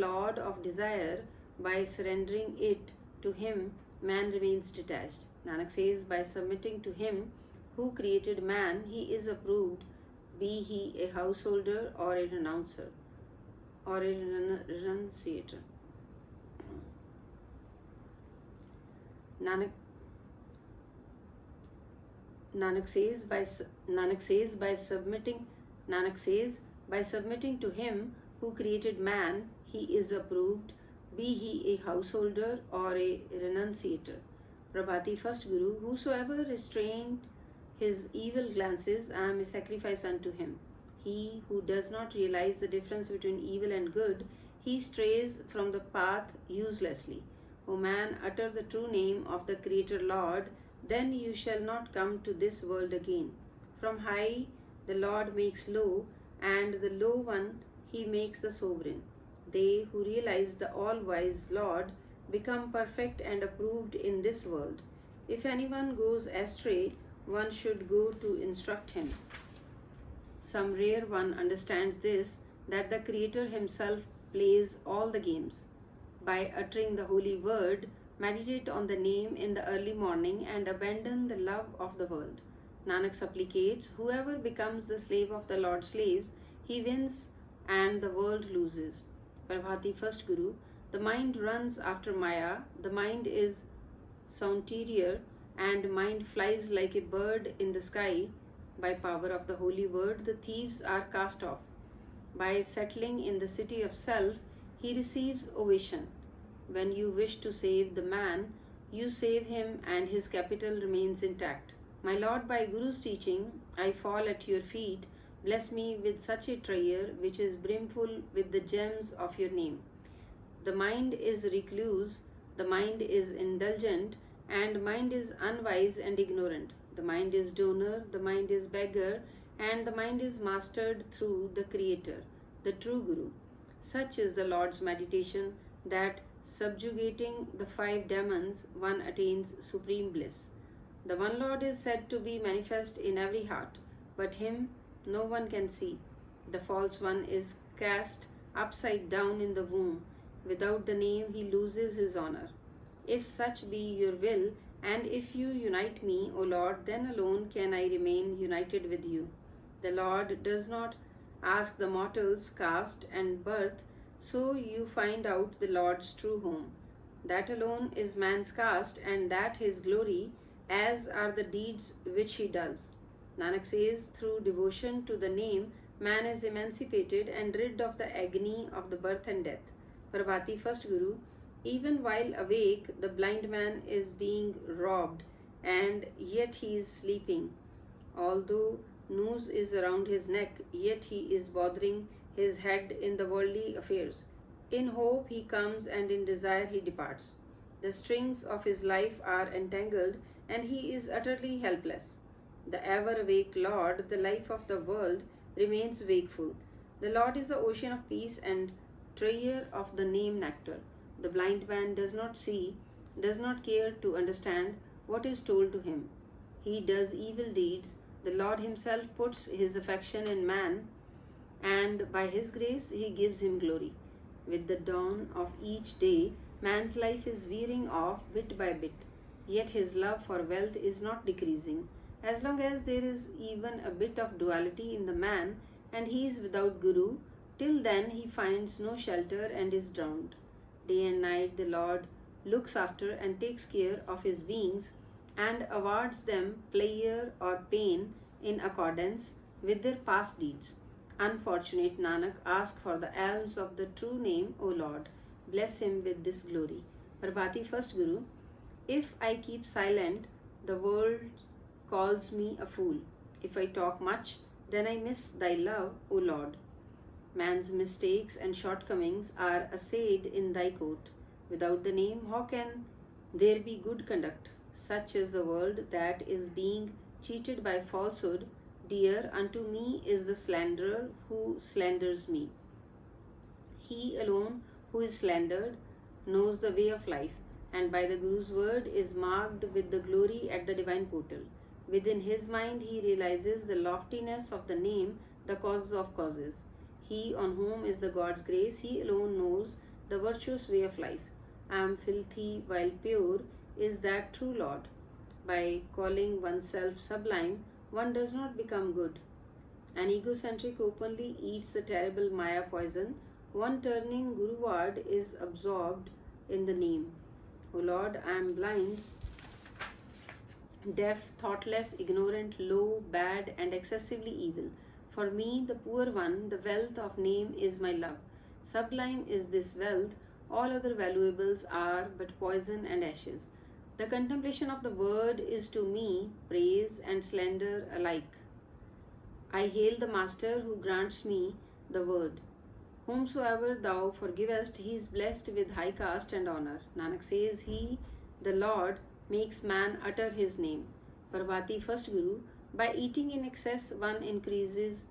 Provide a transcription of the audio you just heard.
Lord of desire, by surrendering it to him, man remains detached. Nanak says, by submitting to him who created man, he is approved, be he a householder or a renouncer or a renunciator. Nanak says by submitting to him who created man, he is approved, be he a householder or a renunciator. Prabhati First Guru, whosoever restrained his evil glances, I am a sacrifice unto him. He who does not realize the difference between evil and good, he strays from the path uselessly. O man, utter the true name of the Creator Lord, then you shall not come to this world again. From high the Lord makes low, and the low one he makes the sovereign. They who realize the all-wise Lord become perfect and approved in this world. If anyone goes astray, one should go to instruct him. Some rare one understands this, that the Creator himself plays all the games. By uttering the holy word, meditate on the name in the early morning and abandon the love of the world. Nanak supplicates, whoever becomes the slave of the Lord's slaves, he wins and the world loses. Prabhati First Guru, the mind runs after Maya, the mind is sounterior, and mind flies like a bird in the sky. By power of the holy word, the thieves are cast off. By settling in the city of self, he receives ovation. When you wish to save the man, you save him and his capital remains intact. My Lord, by Guru's teaching, I fall at your feet. Bless me with such a treasure which is brimful with the gems of your name. The mind is recluse, the mind is indulgent, and mind is unwise and ignorant. The mind is donor, the mind is beggar, and the mind is mastered through the Creator, the true Guru. Such is the Lord's meditation, that subjugating the 5 demons, one attains supreme bliss. The one Lord is said to be manifest in every heart, but him no one can see. The false one is cast upside down in the womb. Without the name he loses his honor. If such be your will, and if you unite me, O Lord, then alone can I remain united with you. The Lord does not ask the mortal's caste and birth, so you find out the Lord's true home. That alone is man's caste, and that his glory, as are the deeds which he does. Nanak says, through devotion to the name, man is emancipated and rid of the agony of the birth and death. Prabhati First Guru, even while awake, the blind man is being robbed, and yet he is sleeping. Although noose is around his neck, yet he is bothering his head in the worldly affairs. In hope he comes, and in desire he departs. The strings of his life are entangled, and he is utterly helpless. The ever-awake Lord, the life of the world, remains wakeful. The Lord is the ocean of peace and treasure of the name nectar. The blind man does not see, does not care to understand what is told to him. He does evil deeds. The Lord himself puts his affection in man, and by his grace he gives him glory. With the dawn of each day, man's life is wearing off bit by bit, yet his love for wealth is not decreasing. As long as there is even a bit of duality in the man, and he is without Guru, till then he finds no shelter and is drowned. Day and night the Lord looks after and takes care of his beings, and awards them pleasure or pain in accordance with their past deeds. Unfortunate Nanak, ask for the alms of the true name, O Lord. Bless him with this glory. Prabhati First Guru, if I keep silent, the world calls me a fool. If I talk much, then I miss thy love, O Lord. Man's mistakes and shortcomings are assayed in thy court. Without the name, how can there be good conduct? Such is the world that is being cheated by falsehood. Dear unto me is the slanderer who slanders me. He alone who is slandered knows the way of life, and by the Guru's word is marked with the glory at the divine portal. Within his mind he realizes the loftiness of the name, the cause of causes. He on whom is the God's grace, he alone knows virtuous way of life. I am filthy while pure is that true Lord. By calling oneself sublime, one does not become good. An egocentric openly eats the terrible Maya poison. One turning Guruward is absorbed in the name. O Lord, I am blind, deaf, thoughtless, ignorant, low, bad, and excessively evil. For me, the poor one, the wealth of name is my love. Sublime is this wealth, all other valuables are but poison and ashes. The contemplation of the word is to me praise and slander alike. I hail the Master who grants me the word. Whomsoever thou forgivest, he is blessed with high caste and honor. Nanak says, He, the Lord, makes man utter his name. Prabhati first Guru, by eating in excess, one increases